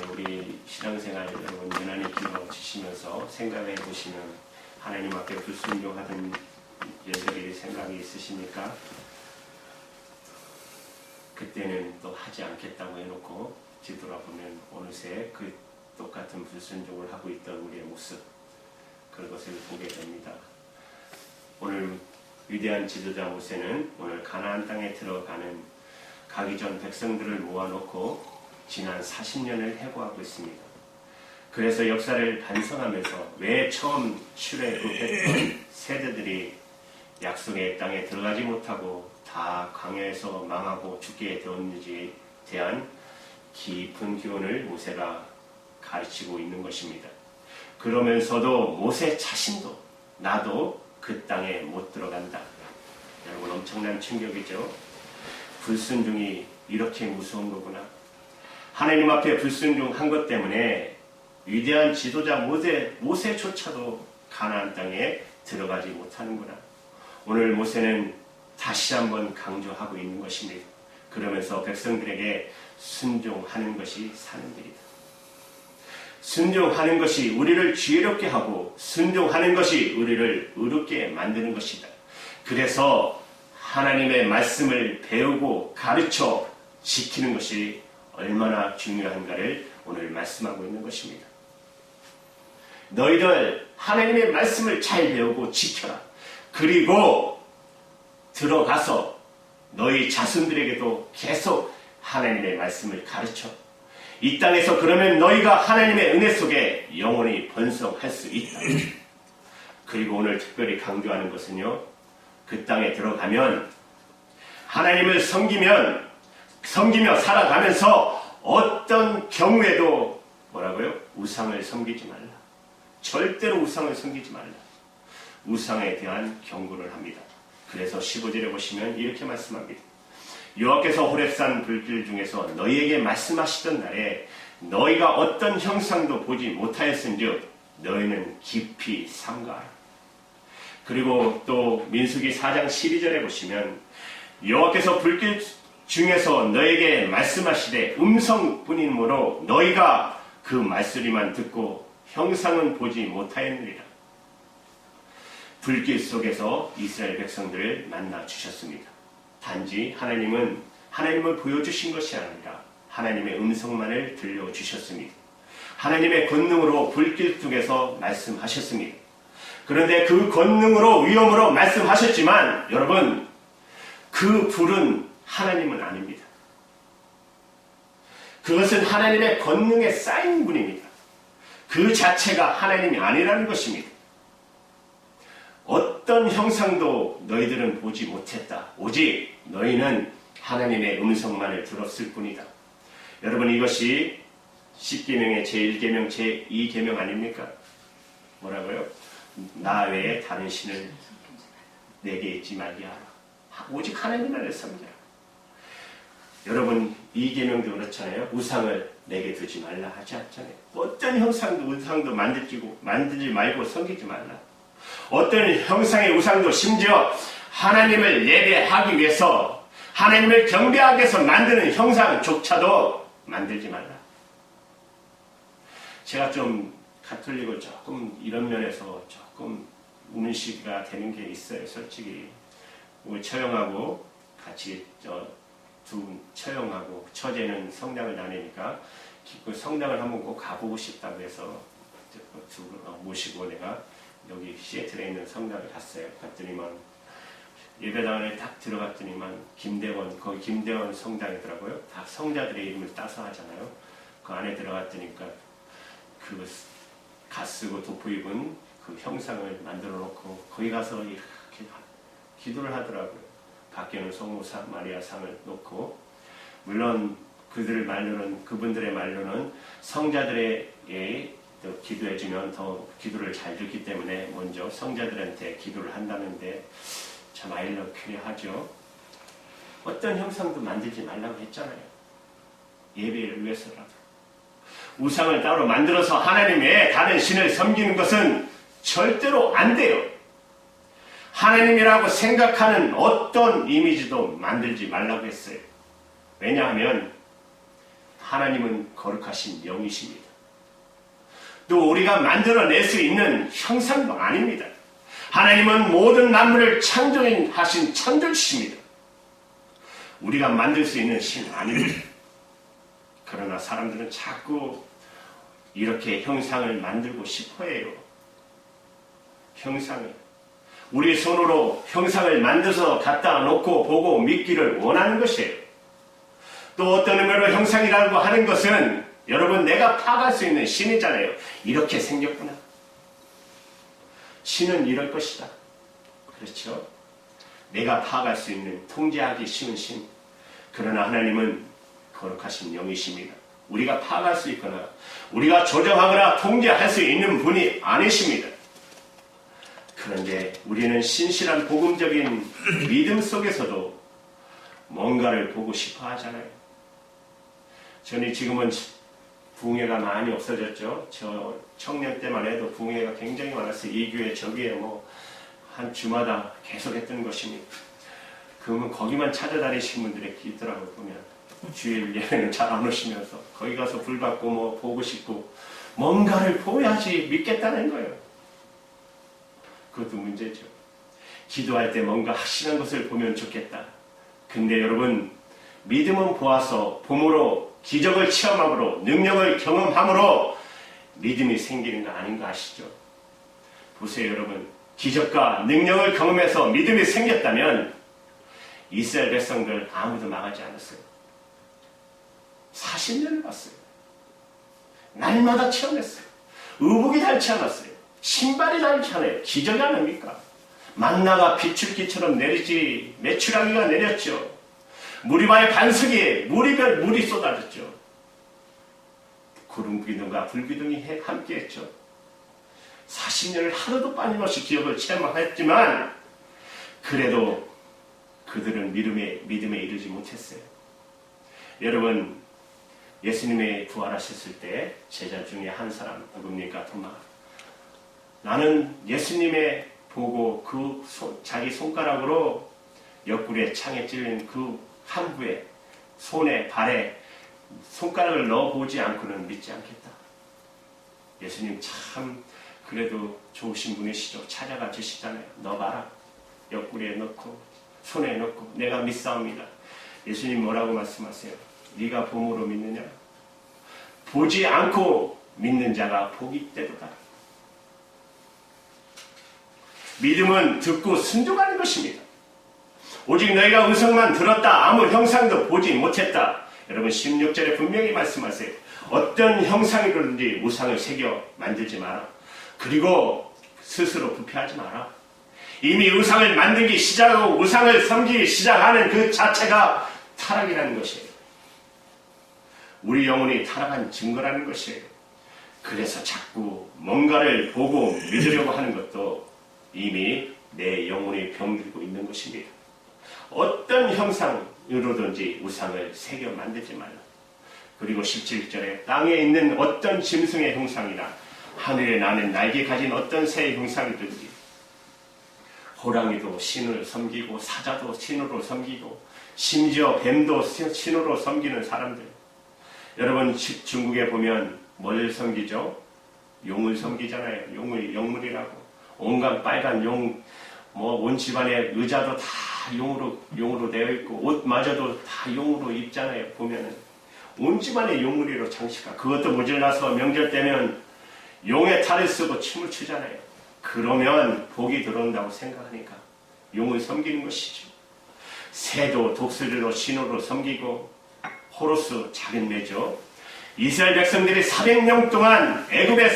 우리 신앙생활 여러분 연한히 기도 주시면서 생각해 보시면 하나님 앞에 불순종하던 일들이 생각이 있으십니까? 그때는 또 하지 않겠다고 해놓고 뒤돌아보면 어느새 그 똑같은 불순종을 하고 있던 우리의 모습, 그런 것을 보게 됩니다. 오늘 위대한 지도자 모세는 오늘 가나안 땅에 가기 전 백성들을 모아놓고 지난 40년을 해고하고 있습니다. 그래서 역사를 반성하면서 왜 처음 출애굽했던 세대들이 약속의 땅에 들어가지 못하고 다 광야에서 망하고 죽게 되었는지에 대한 깊은 교훈을 모세가 가르치고 있는 것입니다. 그러면서도 모세 자신도 나도 그 땅에 못 들어간다. 여러분 엄청난 충격이죠. 불순종이 이렇게 무서운 거구나. 하나님 앞에 불순종한 것 때문에 위대한 지도자 모세조차도 가나안 땅에 들어가지 못하는구나. 오늘 모세는 다시 한번 강조하고 있는 것입니다. 그러면서 백성들에게 순종하는 것이 사는 길이다. 순종하는 것이 우리를 지혜롭게 하고 순종하는 것이 우리를 의롭게 만드는 것이다. 그래서 하나님의 말씀을 배우고 가르쳐 지키는 것이 얼마나 중요한가를 오늘 말씀하고 있는 것입니다. 너희들 하나님의 말씀을 잘 배우고 지켜라. 그리고 들어가서 너희 자손들에게도 계속 하나님의 말씀을 가르쳐. 이 땅에서 그러면 너희가 하나님의 은혜 속에 영원히 번성할 수 있다. 그리고 오늘 특별히 강조하는 것은요, 그 땅에 들어가면 하나님을 섬기며 살아가면서 어떤 경우에도 뭐라고요? 우상을 섬기지 말라. 절대로 우상을 섬기지 말라. 우상에 대한 경고를 합니다. 그래서 15절에 보시면 이렇게 말씀합니다. 여호와께서 호렙산 불길 중에서 너희에게 말씀하시던 날에 너희가 어떤 형상도 보지 못하였은즉 너희는 깊이 삼가하라. 그리고 또 민수기 4장 12절에 보시면 여호와께서 불길 중에서 너에게 말씀하시되 음성뿐이므로 너희가 그 말소리만 듣고 형상은 보지 못하였느니라. 불길 속에서 이스라엘 백성들을 만나 주셨습니다. 단지 하나님을 보여주신 것이 아니라 하나님의 음성만을 들려주셨습니다. 하나님의 권능으로 불길 속에서 말씀하셨습니다. 그런데 그 권능으로 위엄으로 말씀하셨지만 여러분, 그 불은 하나님은 아닙니다. 그것은 하나님의 권능에 쌓인 분입니다. 그 자체가 하나님이 아니라는 것입니다. 어떤 형상도 너희들은 보지 못했다. 오직 너희는 하나님의 음성만을 들었을 뿐이다. 여러분, 이것이 10계명의 제1계명, 제2계명 아닙니까? 뭐라고요? 나 외에 다른 신을 내게 있지 말게 하라. 오직 하나님만을 섬겨라. 여러분, 2계명도 그렇잖아요. 우상을 내게 두지 말라 하지 않잖아요. 어떤 우상도 만들지 말고 섬기지 말라. 어떤 형상의 우상도 심지어 하나님을 예배하기 위해서, 하나님을 경배하기 위해서 만드는 형상조차도 만들지 말라. 제가 좀 가톨릭을 조금 이런 면에서 조금 문시가 되는 게 있어요. 솔직히 우리 처형하고 같이 처형하고 처제는 성당을 다니니까 그 성당을 한번 꼭 가보고 싶다고 해서 모시고 내가 여기 시애틀에 있는 성당을 갔어요. 갔더니만 예배당에 딱 들어갔더니만 거기 김대원 성당이더라고요. 다 성자들의 이름을 따서 하잖아요. 그 안에 들어갔더니까 그 갓쓰고 도포 입은 그 형상을 만들어 놓고 거기 가서 이렇게 기도를 하더라고요. 밖에는 성모사 마리아 상을 놓고, 물론 그분들의 말로는 성자들에게 기도해주면 더 기도를 잘 듣기 때문에 먼저 성자들한테 기도를 한다는데 참 아이러크하죠. 어떤 형상도 만들지 말라고 했잖아요. 예배를 위해서라도. 우상을 따로 만들어서 하나님 외에 다른 신을 섬기는 것은 절대로 안 돼요. 하나님이라고 생각하는 어떤 이미지도 만들지 말라고 했어요. 왜냐하면 하나님은 거룩하신 영이십니다. 또 우리가 만들어낼 수 있는 형상도 아닙니다. 하나님은 모든 만물을 창조하신 창조주십니다. 우리가 만들 수 있는 신 아닙니다. 그러나 사람들은 자꾸 이렇게 형상을 만들고 싶어 해요. 형상을. 우리 손으로 형상을 만들어서 갖다 놓고 보고 믿기를 원하는 것이에요. 또 어떤 의미로 형상이라고 하는 것은 여러분 내가 파악할 수 있는 신이잖아요. 이렇게 생겼구나. 신은 이럴 것이다. 그렇죠? 내가 파악할 수 있는 통제하기 쉬운 신. 그러나 하나님은 거룩하신 영이십니다. 우리가 파악할 수 있거나 우리가 조정하거나 통제할 수 있는 분이 아니십니다. 그런데 우리는 신실한 복음적인 믿음 속에서도 뭔가를 보고 싶어 하잖아요. 저는 지금은 부흥회가 많이 없어졌죠. 저 청년 때만 해도 부흥회가 굉장히 많았어요. 이 교회 저 교회 한 주마다 계속 했던 것입니다. 그러면 거기만 찾아다니신 분들이 있더라고요. 보면 주일 예배는 잘 안 오시면서 거기 가서 불 받고 보고 싶고 뭔가를 보여야지 믿겠다는 거예요. 그것도 문제죠. 기도할 때 뭔가 확실한 것을 보면 좋겠다. 근데 여러분 믿음은 보아서 봄으로 기적을 체험함으로 능력을 경험함으로 믿음이 생기는 거 아닌 거 아시죠? 보세요 여러분. 기적과 능력을 경험해서 믿음이 생겼다면 이스라엘 백성들 아무도 망하지 않았어요. 40년을 봤어요. 날마다 체험했어요. 의복이 닳지 않았어요. 신발이 닳지 않아요. 기적이 아닙니까? 만나가 비출기처럼 내리지 메추라기가 내렸죠. 무리바의 반석에 물이 쏟아졌죠. 구름 기둥과 불 기둥이 함께했죠. 40년을 하루도 빠짐없이 기적을 체험했지만 그래도 그들은 믿음에 이르지 못했어요. 여러분 예수님의 부활하셨을 때 제자 중에 한 사람 누굽니까? 도마. 나는 예수님의 보고 자기 손가락으로 옆구리에 창에 찔린 그 함부에 손에 발에 손가락을 넣어보지 않고는 믿지 않겠다. 예수님 참 그래도 좋으신 분이시죠. 찾아가 주시잖아요. 넣어봐라. 옆구리에 넣고 손에 넣고 내가 믿사옵니다. 예수님 뭐라고 말씀하세요? 네가 봄으로 믿느냐? 보지 않고 믿는 자가 복이 있대도다. 믿음은 듣고 순종하는 것입니다. 오직 너희가 음성만 들었다. 아무 형상도 보지 못했다. 여러분 16절에 분명히 말씀하세요. 어떤 형상이든지 우상을 새겨 만들지 마라. 그리고 스스로 부패하지 마라. 이미 우상을 만들기 시작하고 우상을 섬기기 시작하는 그 자체가 타락이라는 것이에요. 우리 영혼이 타락한 증거라는 것이에요. 그래서 자꾸 뭔가를 보고 믿으려고 하는 것도 이미 내 영혼이 병들고 있는 것입니다. 어떤 형상으로든지 우상을 새겨 만들지 말라. 그리고 17절에 땅에 있는 어떤 짐승의 형상이나 하늘에 나는 날개 가진 어떤 새의 형상이든지 호랑이도 신을 섬기고 사자도 신으로 섬기고 심지어 뱀도 신으로 섬기는 사람들. 여러분 중국에 보면 뭘 섬기죠? 용을 섬기잖아요. 용물이라고. 온갖 빨간 용, 온 집안의 의자도 다 용으로 되어 있고 옷마저도 다 용으로 입잖아요. 보면은 온 집안의 용무리로 장식하고 그것도 모질라서 명절 때면 용의 탈을 쓰고 춤을 추잖아요. 그러면 복이 들어온다고 생각하니까 용을 섬기는 것이죠. 새도 독수리로 신으로 섬기고 호루스 작은 매죠. 이스라엘 백성들이 400년 동안 애굽에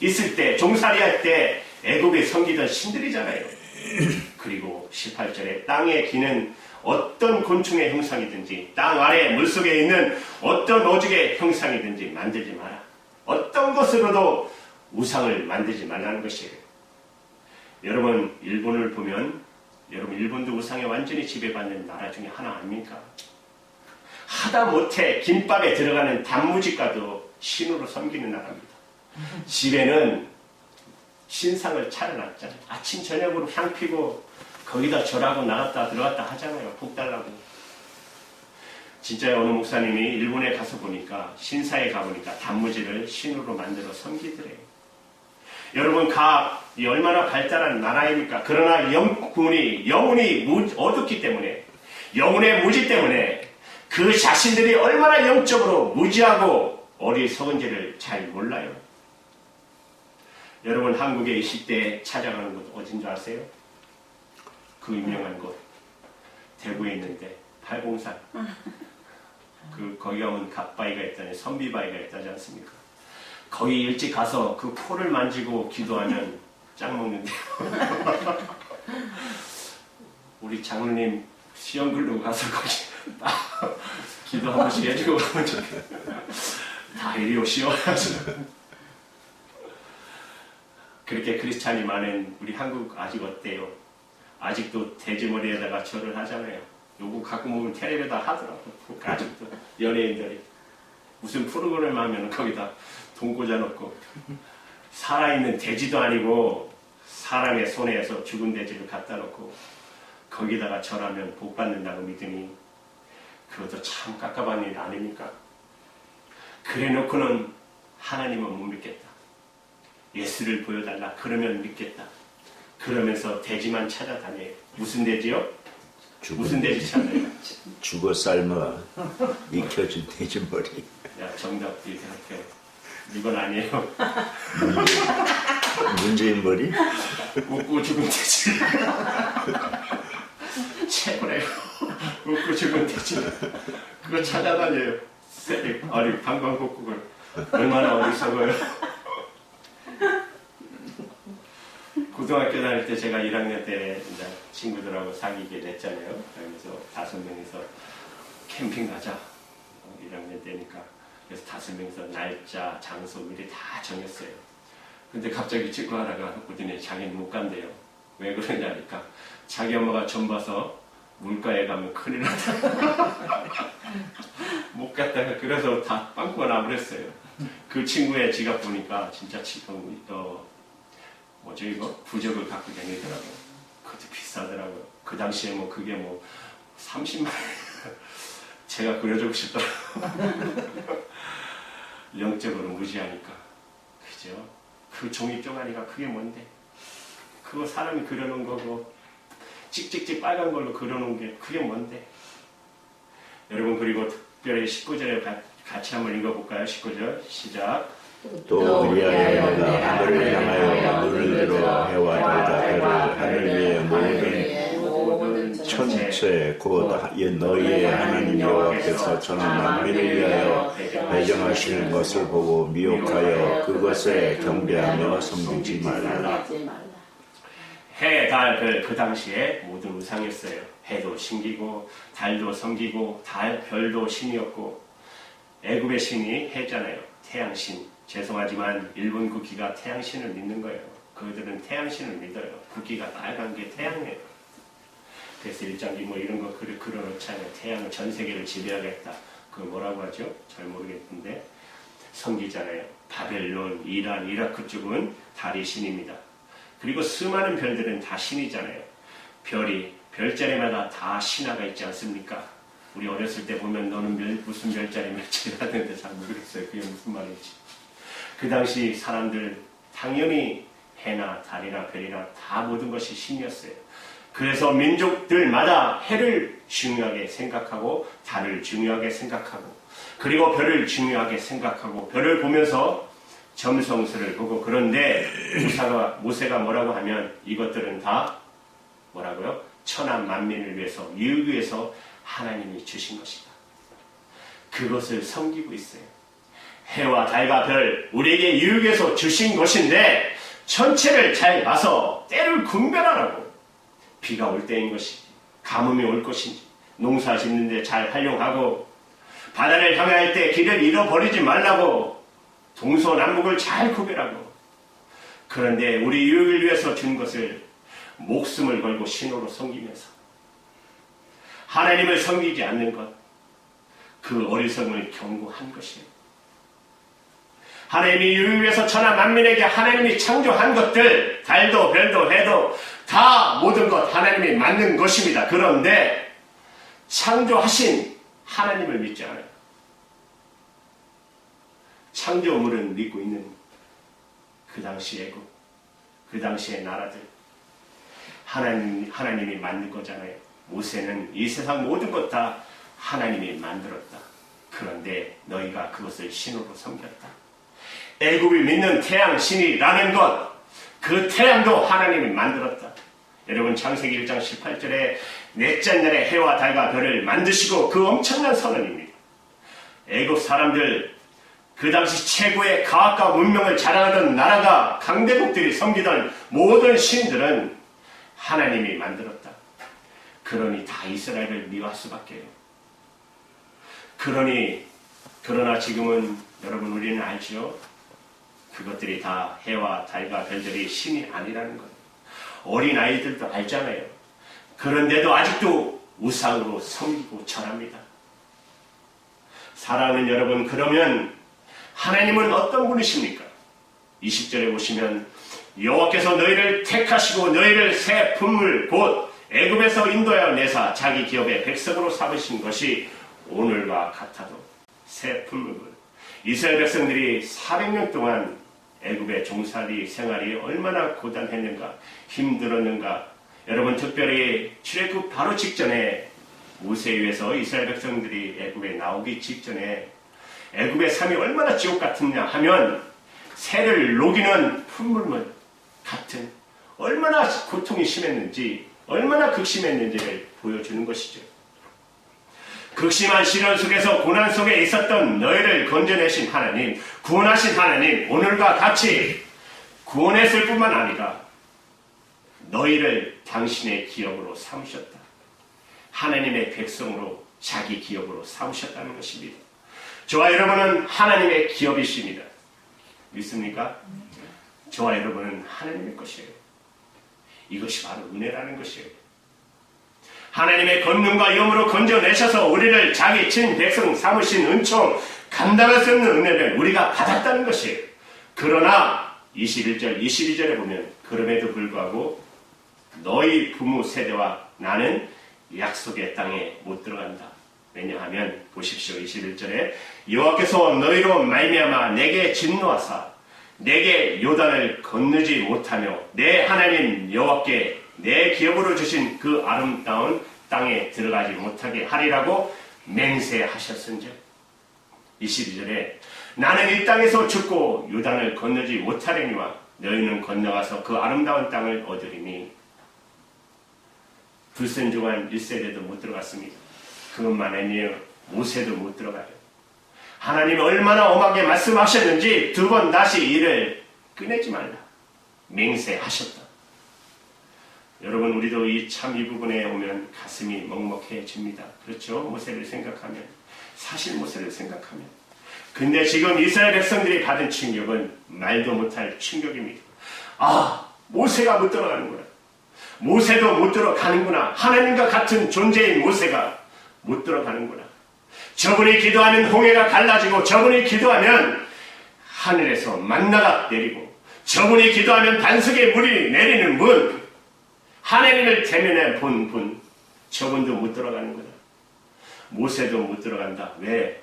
있을 때 종살이할 때 애굽에 섬기던 신들이잖아요. 그리고 18절에 땅에 기는 어떤 곤충의 형상이든지 땅 아래 물속에 있는 어떤 오죽의 형상이든지 만들지 마라. 어떤 것으로도 우상을 만들지 말라는 것이에요. 여러분 일본을 보면 여러분 일본도 우상에 완전히 지배받는 나라 중에 하나 아닙니까? 하다못해 김밥에 들어가는 단무지가도 신으로 섬기는 나라입니다. 집에는 신상을 차려놨잖아요. 아침 저녁으로 향 피고 거기다 절하고 나갔다 들어갔다 하잖아요. 복 달라고. 진짜 어느 목사님이 일본에 가서 보니까 신사에 가보니까 단무지를 신으로 만들어 섬기더래요. 여러분 이 얼마나 발달한 나라입니까? 그러나 영혼이 어둡기 때문에 영혼의 무지 때문에 그 자신들이 얼마나 영적으로 무지하고 어리석은지를 잘 몰라요. 여러분 한국에 이 시대에 찾아가는 곳 어딘 줄 아세요? 그 유명한 곳 대구에 있는데 팔공산 거기 가면 갓바위가 있다니 선비바위가 있다지 않습니까? 거기 일찍 가서 그 포를 만지고 기도하면 짱 먹는데요. 우리 장로님 시험 글로 가서 거기 기도 한 번씩 해주고 가면 다 이리 오시오. 그렇게 크리스찬이 많은 우리 한국 아직 어때요? 아직도 돼지머리에다가 절을 하잖아요. 요거 갖고 먹으면 텔레비다 하더라고. 아직도 연예인들이 무슨 프로그램 하면 거기다 돈 꽂아놓고 살아있는 돼지도 아니고 사람의 손에서 죽은 돼지를 갖다 놓고 거기다가 절하면 복 받는다고 믿으니 그것도 참 깝깝한 일 아닙니까? 그래 놓고는 하나님은 못 믿겠다. 예수를 보여달라. 그러면 믿겠다. 그러면서 돼지만 찾아다녀요. 무슨 돼지요? 무슨 돼지 찾아요? 죽어 삶아 익혀진 돼지머리. 야, 정답 이렇게 이건 아니에요. 문재인 머리? 웃고 죽은 돼지. 최고래요. 웃고 죽은 돼지. 그거 찾아다녀요. 아니 방광복국을 얼마나 어리석어요. 고등학교 다닐 때 제가 1학년 때 이제 친구들하고 사귀게 됐잖아요. 그래서 5명이서 캠핑 가자. 1학년 때니까. 그래서 5명이서 날짜, 장소 미리 다 정했어요. 근데 갑자기 친구 하나가 오더니 자기는 못 간대요. 왜 그러냐니까 자기 엄마가 전 봐서 물가에 가면 큰일 난다. 못 갔다가 그래서 다 빵꾸가 나버렸어요. 그 친구의 지갑 보니까 진짜 뭐죠 이거? 부적을 갖고 다니더라고요. 그것도 비싸더라고요. 그 당시에 뭐 그게 뭐 30만 원. 제가 그려주고 싶더라고요. 영적으로 무지하니까. 그죠? 그 종이 쪼가리가 그게 뭔데? 그거 사람이 그려놓은 거고 찍찍찍 빨간 걸로 그려놓은 게 그게 뭔데? 여러분 그리고 특별히 19절에 같이 한번 읽어볼까요? 19절 시작. 또 우리하여 내가 하늘을 향하여 눈을 들어 해와 달과 별을 하늘 위에 모든 천체 곧 너희의 하나님 여호와께서 천한 만민을 위하여 배정하시는 것을 보고 미혹하여 그것에 경배하며 섬기지 말라. 해, 달, 별 그 당시에 모든 우상이었어요. 해도 신기고 달도 섬기고 별도 신이었고 애굽의 신이 해잖아요. 태양신. 죄송하지만 일본 국기가 태양신을 믿는 거예요. 그들은 태양신을 믿어요. 국기가 빨간 게 태양이에요. 그래서 일장기 뭐 이런 거 그려놓잖아요. 태양은 전 세계를 지배하겠다. 그거 뭐라고 하죠? 잘 모르겠는데 섬기잖아요. 바벨론, 이란, 이라크 쪽은 달이 신입니다. 그리고 수많은 별들은 다 신이잖아요. 별자리마다 다 신화가 있지 않습니까? 우리 어렸을 때 보면 너는 무슨 별자리 하는데 잘 모르겠어요. 그게 무슨 말인지. 그 당시 사람들 당연히 해나 달이나 별이나 다 모든 것이 신이었어요. 그래서 민족들마다 해를 중요하게 생각하고 달을 중요하게 생각하고 그리고 별을 중요하게 생각하고 별을 보면서 점성술을 보고 그런데 모세가 뭐라고 하면 이것들은 다 뭐라고요? 천한 만민을 위해서 유익을 위해서 하나님이 주신 것이다. 그것을 섬기고 있어요. 해와 달과 별 우리에게 유익에서 주신 것인데 전체를 잘 봐서 때를 분별하라고. 비가 올 때인 것인지 가뭄이 올 것인지 농사 짓는데 잘 활용하고 바다를 향할 때 길을 잃어버리지 말라고 동서남북을 잘 구별하고 그런데 우리 유익을 위해서 준 것을 목숨을 걸고 신호로 섬기면서 하나님을 섬기지 않는 것 그 어리석음을 경고한 것이에요. 하나님이 유익을 위해서 천하 만민에게 하나님이 창조한 것들 달도 별도 해도 다 모든 것 하나님이 만든 것입니다. 그런데 창조하신 하나님을 믿지 않아요. 창조물은 믿고 있는 그 당시 애국, 그 당시의 나라들, 하나님이 만든 거잖아요. 모세는 이 세상 모든 것 다 하나님이 만들었다. 그런데 너희가 그것을 신으로 섬겼다. 애굽이 믿는 태양 신이라는 것, 그 태양도 하나님이 만들었다. 여러분 창세기 1장 18절에 넷째 날에 해와 달과 별을 만드시고 그 엄청난 선언입니다. 애굽 사람들, 그 당시 최고의 과학과 문명을 자랑하던 나라가 강대국들이 섬기던 모든 신들은 하나님이 만들었다. 그러니 다 이스라엘을 미워할 수밖에요. 그러나 지금은 여러분 우리는 알죠? 그것들이 다 해와 달과 별들이 신이 아니라는 것. 어린아이들도 알잖아요. 그런데도 아직도 우상으로 섬기고 절합니다. 사랑하는 여러분, 그러면 하나님은 어떤 분이십니까? 20절에 보시면 여호와께서 너희를 택하시고 너희를 새 품을 곧 애굽에서 인도하여 내사 자기 기업의 백성으로 삼으신 것이 오늘과 같아도 새 품을. 이스라엘 백성들이 400년 동안 애굽의 종살이 생활이 얼마나 고단했는가, 힘들었는가. 여러분 특별히 출애굽 바로 직전에 모세에 의해서 이스라엘 백성들이 애굽에 나오기 직전에 애굽의 삶이 얼마나 지옥 같았냐 하면 새를 녹이는 풀물 같은 얼마나 고통이 심했는지, 얼마나 극심했는지를 보여주는 것이죠. 극심한 시련 속에서 고난 속에 있었던 너희를 건져내신 하나님, 구원하신 하나님, 오늘과 같이 구원했을 뿐만 아니라 너희를 당신의 기업으로 삼으셨다. 하나님의 백성으로 자기 기업으로 삼으셨다는 것입니다. 저와 여러분은 하나님의 기업이십니다. 믿습니까? 저와 여러분은 하나님의 것이에요. 이것이 바로 은혜라는 것이에요. 하나님의 권능과 영으로 건져내셔서 우리를 자기 친 백성 삼으신 은총, 감당할 수 없는 은혜를 우리가 받았다는 것이에요. 그러나 21절, 22절에 보면 그럼에도 불구하고 너희 부모 세대와 나는 약속의 땅에 못 들어간다. 왜냐하면 보십시오. 21절에 여호와께서 너희로 말미암아 내게 진노하사 내게 요단을 건너지 못하며 내 하나님 여호와께 내 기업으로 주신 그 아름다운 땅에 들어가지 못하게 하리라고 맹세하셨은즉 22절에 나는 이 땅에서 죽고 요단을 건너지 못하려니와 너희는 건너가서 그 아름다운 땅을 얻으리니. 불순종한 1세대도 못 들어갔습니다. 그것만 아니에요. 모세도 못 들어가요. 하나님이 얼마나 엄하게 말씀하셨는지 두 번 다시 이를 꺼내지 말라 맹세하셨다. 여러분 우리도 이 부분에 오면 가슴이 먹먹해집니다. 그렇죠? 모세를 생각하면, 사실 모세를 생각하면. 근데 지금 이스라엘 백성들이 받은 충격은 말도 못할 충격입니다. 아, 모세가 못 들어가는구나. 모세도 못 들어가는구나. 하나님과 같은 존재인 모세가 못 들어가는구나. 저분이 기도하면 홍해가 갈라지고, 저분이 기도하면 하늘에서 만나가 내리고, 저분이 기도하면 반석에 물이 내리는 분, 하나님을 대면해 본 분, 저분도 못 들어가는구나. 모세도 못 들어간다. 왜?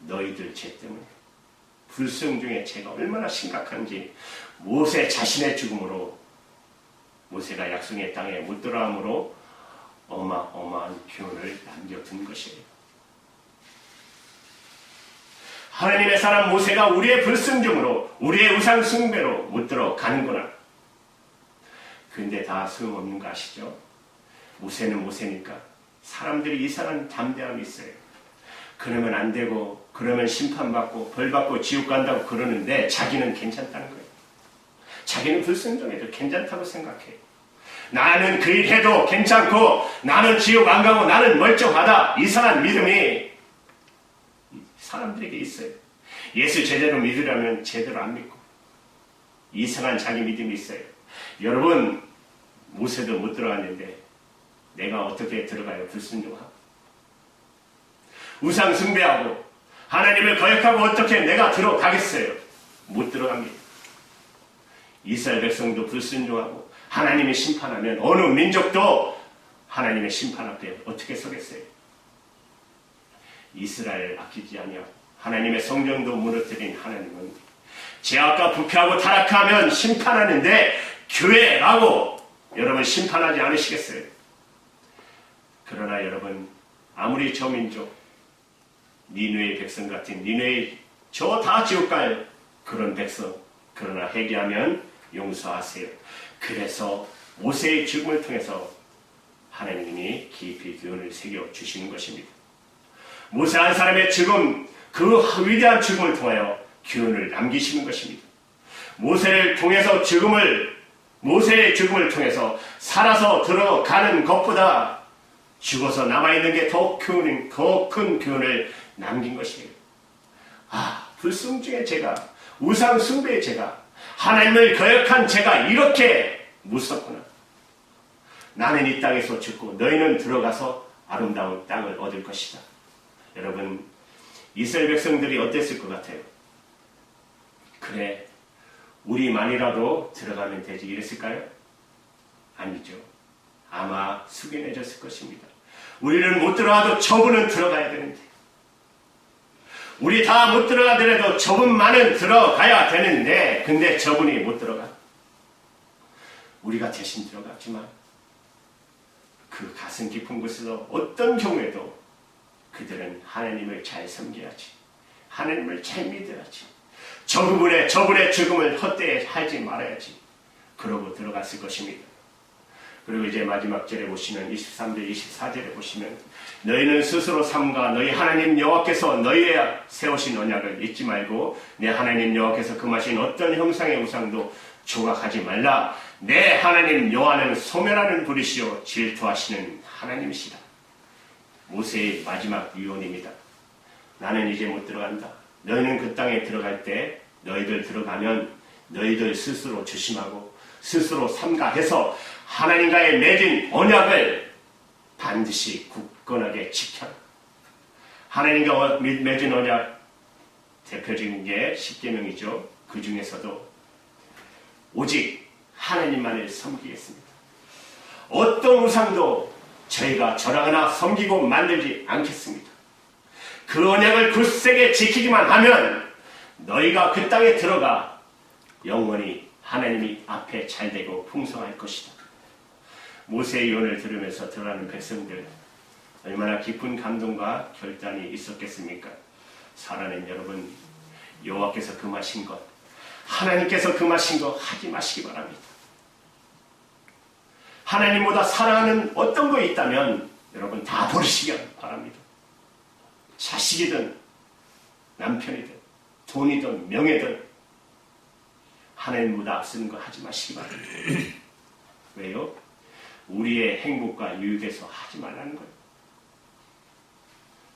너희들 죄 때문에. 불순 중에 죄가 얼마나 심각한지 모세 자신의 죽음으로, 모세가 약속의 땅에 못 들어감으로 어마어마한 교훈을 남겨둔 것이에요. 하나님의 사람 모세가 우리의 불순종으로, 우리의 우상 숭배로 못 들어가는구나. 근데 다 소용없는 거 아시죠? 모세는 모세니까 사람들이 이상한 담대함이 있어요. 그러면 안 되고, 그러면 심판받고 벌받고 지옥 간다고 그러는데 자기는 괜찮다는 거예요. 자기는 불순종해도 괜찮다고 생각해요. 나는 그 일 해도 괜찮고, 나는 지옥 안 가고, 나는 멀쩡하다. 이상한 믿음이 사람들에게 있어요. 예수 제대로 믿으려면 제대로 안 믿고 이상한 자기 믿음이 있어요. 여러분, 모세도 못 들어갔는데 내가 어떻게 들어가요? 불순종하고 우상 숭배하고 하나님을 거역하고 어떻게 내가 들어가겠어요? 못 들어갑니다. 이스라엘 백성도 불순종하고 하나님이 심판하면 어느 민족도 하나님의 심판 앞에 어떻게 서겠어요? 이스라엘을 아끼지 아니하고 하나님의 성전도 무너뜨린 하나님은 죄악과 부패하고 타락하면 심판하는데 교회라고 여러분 심판하지 않으시겠어요? 그러나 여러분 아무리 저 민족 니느웨의 백성 같은 니느웨 저 다 지옥 갈 그런 백성 그러나 회개하면 용서하세요. 그래서 모세의 죽음을 통해서 하나님이 깊이 교훈을 새겨 주시는 것입니다. 모세 한 사람의 죽음 그 위대한 죽음을 통하여 교훈을 남기시는 것입니다. 모세의 죽음을 통해서 살아서 들어가는 것보다 죽어서 남아있는 게 더 큰 교훈을 남긴 것이에요. 불순종의 죄가, 우상 숭배의 죄가, 하나님을 거역한 죄가 이렇게 무섭구나. 나는 이 땅에서 죽고 너희는 들어가서 아름다운 땅을 얻을 것이다. 여러분, 이스라엘 백성들이 어땠을 것 같아요? 그래, 우리만이라도 들어가면 되지 이랬을까요? 아니죠. 아마 숙연해졌을 것입니다. 우리는 못 들어가도 저분은 들어가야 되는데, 우리 다 못 들어가더라도 저분만은 들어가야 되는데, 근데 저분이 못 들어가. 우리가 대신 들어가지만 그 가슴 깊은 곳에서 어떤 경우에도 그들은 하나님을 잘 섬겨야지, 하나님을 잘 믿어야지, 저분의 죽음을 헛되이 하지 말아야지, 그러고 들어갔을 것입니다. 그리고 이제 마지막 절에 보시면 23절 24절에 보시면 너희는 스스로 삼가 너희 하나님 여호와께서 너희의 세우신 언약을 잊지 말고 내 하나님 여호와께서 금하신 어떤 형상의 우상도 조각하지 말라. 내 하나님 여호와는 소멸하는 불이시요 질투하시는 하나님이시다. 모세의 마지막 유언입니다. 나는 이제 못 들어간다. 너희는 그 땅에 들어갈 때 너희들 들어가면 너희들 스스로 조심하고 스스로 삼가해서 하나님과의 맺은 언약을 반드시 굳건하게 지켜라. 하나님과 맺은 언약 대표적인 게 십계명이죠. 그 중에서도 오직 하나님만을 섬기겠습니다. 어떤 우상도 저희가 절하거나 섬기고 만들지 않겠습니다. 그 언약을 굳세게 지키기만 하면 너희가 그 땅에 들어가 영원히 하나님이 앞에 잘되고 풍성할 것이다. 모세의 유언을 들으면서 들어가는 백성들 얼마나 깊은 감동과 결단이 있었겠습니까? 사랑하는 여러분, 여호와께서 금하신 것, 하나님께서 금하신 것 하지 마시기 바랍니다. 하나님보다 사랑하는 어떤 거 있다면 여러분 다 버리시기 바랍니다. 자식이든 남편이든 돈이든 명예든 하나님보다 앞서는 거 하지 마시기 바랍니다. 왜요? 우리의 행복과 유익에서 하지 말라는 거예요.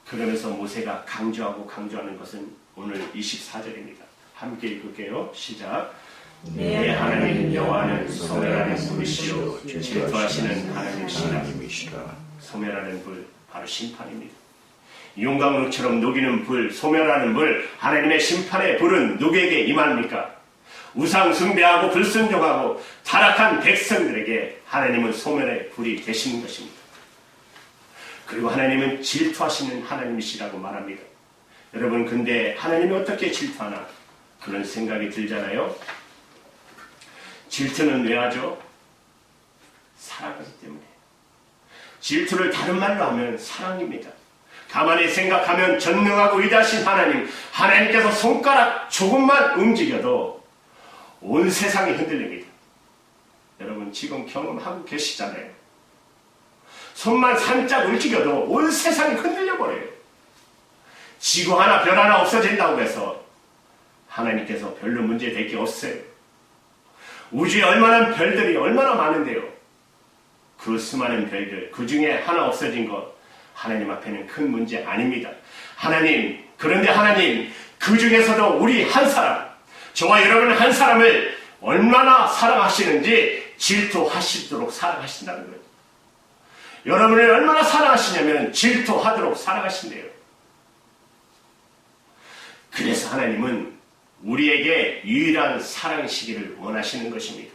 그러면서 모세가 강조하는 것은 오늘 24절입니다. 함께 읽을게요. 시작. 내 하나님 여호와는 소멸하는 불이시요 질투하시는 하나님이시라. 소멸하는 불, 바로 심판입니다. 용광로처럼 녹이는 불, 소멸하는 불, 하나님의 심판의 불은 누구에게 임합니까? 우상 숭배하고 불순종하고 타락한 백성들에게 하나님은 소멸의 불이 되시는 것입니다. 그리고 하나님은 질투하시는 하나님이시라고 말합니다. 여러분, 근데 하나님이 어떻게 질투하나? 그런 생각이 들잖아요. 질투는 왜 하죠? 사랑하기 때문에. 질투를 다른 말로 하면 사랑입니다. 가만히 생각하면 전능하고 위대하신 하나님, 하나님께서 손가락 조금만 움직여도 온 세상이 흔들립니다. 여러분 지금 경험하고 계시잖아요. 손만 살짝 움직여도 온 세상이 흔들려버려요. 지구 하나 별 하나 없어진다고 해서 하나님께서 별로 문제될 게 없어요. 우주에 별들이 얼마나 많은데요. 그 수많은 별들, 그 중에 하나 없어진 것 하나님 앞에는 큰 문제 아닙니다. 그런데 하나님 그 중에서도 우리 한 사람, 저와 여러분 한 사람을 얼마나 사랑하시는지 질투하시도록 사랑하신다는 거예요. 여러분을 얼마나 사랑하시냐면 질투하도록 사랑하신대요. 그래서 하나님은 우리에게 유일한 사랑이시기를 원하시는 것입니다.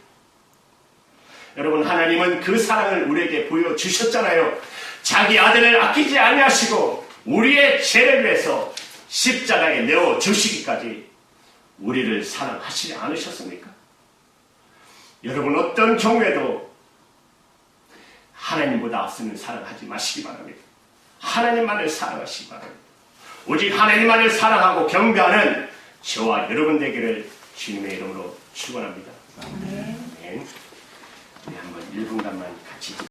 여러분, 하나님은 그 사랑을 우리에게 보여주셨잖아요. 자기 아들을 아끼지 아니하시고 우리의 죄를 위해서 십자가에 내어 주시기까지 우리를 사랑하시지 않으셨습니까? 여러분 어떤 경우에도 하나님보다 앞서는 사랑하지 마시기 바랍니다. 하나님만을 사랑하시기 바랍니다. 오직 하나님만을 사랑하고 경배하는 저와 여러분 되기를 주님의 이름으로 축원합니다. 아멘. 우리 한번 1분간만 같이